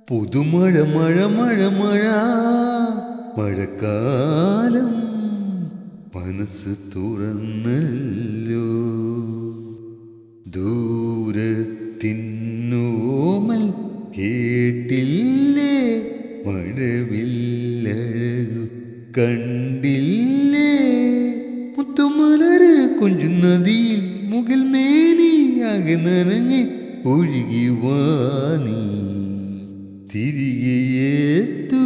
പുതുമഴ മഴ മഴ മഴ മഴക്കാലം മനസ്സ് തുറന്നല്ലോ. ദൂരത്തിന്നോമൽ കേട്ടില്ലേ, മഴവില്ലഴകു കണ്ടില്ലേ, മുത്തുമലര് കൊഞ്ചുന്നതിൽ മുകിൽ മേനിയാകെ നനഞ്ഞ് ഒഴുകി വാ നീ തിരികെയേത്തു.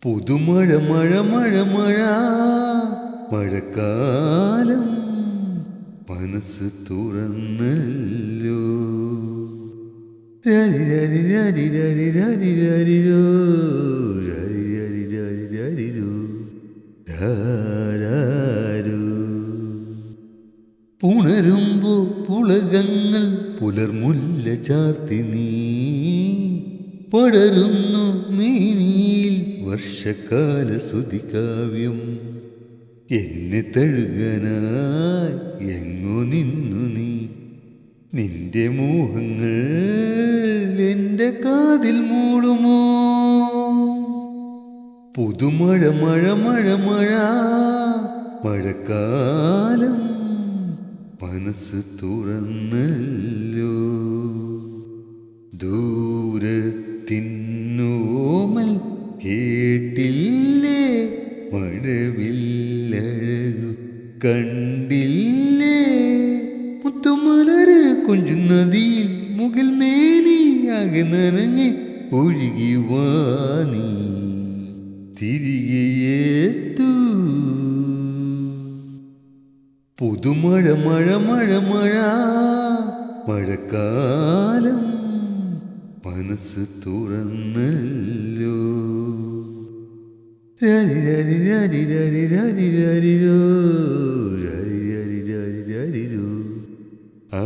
പുതുമഴ മഴ മഴ മഴ മഴക്കാലം മനസ്സ് തുറന്നല്ലോ. രരി രരി രരി രരി രരി രരിരോ രരി രരി രരി രരിരോ രാരോ. പുണരുമ്പോ പുളകങ്ങൾ പുലർമുല്ല ചാർത്തി നീ പടരുന്നു മേനിയിൽ വർഷകാല ശ്രുതികാവ്യം. എന്നെ തഴുകനായി എങ്ങോ നിന്നു നീ, നിന്റെ മോഹങ്ങൾ എൻ്റെ കാതിൽ മൂളുമോ. പുതുമഴ മഴ മഴ മഴ മഴക്കാലം മനസ്സ് തുറന്നല്ലോ. ദൂരത്തിന്നോമൽ കേട്ടില്ലേ, മഴവില്ലഴകു കണ്ടില്ലേ, മുത്തുമലര് കൊഞ്ചുന്നതിൽ മുകിൽ മേനിയാകെ നനഞ്ഞ് ഒഴുകി വാ നീ തിരികെയേത്തു. പുതുമഴ മഴ മഴ മഴ മഴക്കാലം മനസ്സ് തുറന്നല്ലോ. രരി രരി രരി രരി രരി രരിരോ രരി രരി രരി രരിരോ ആ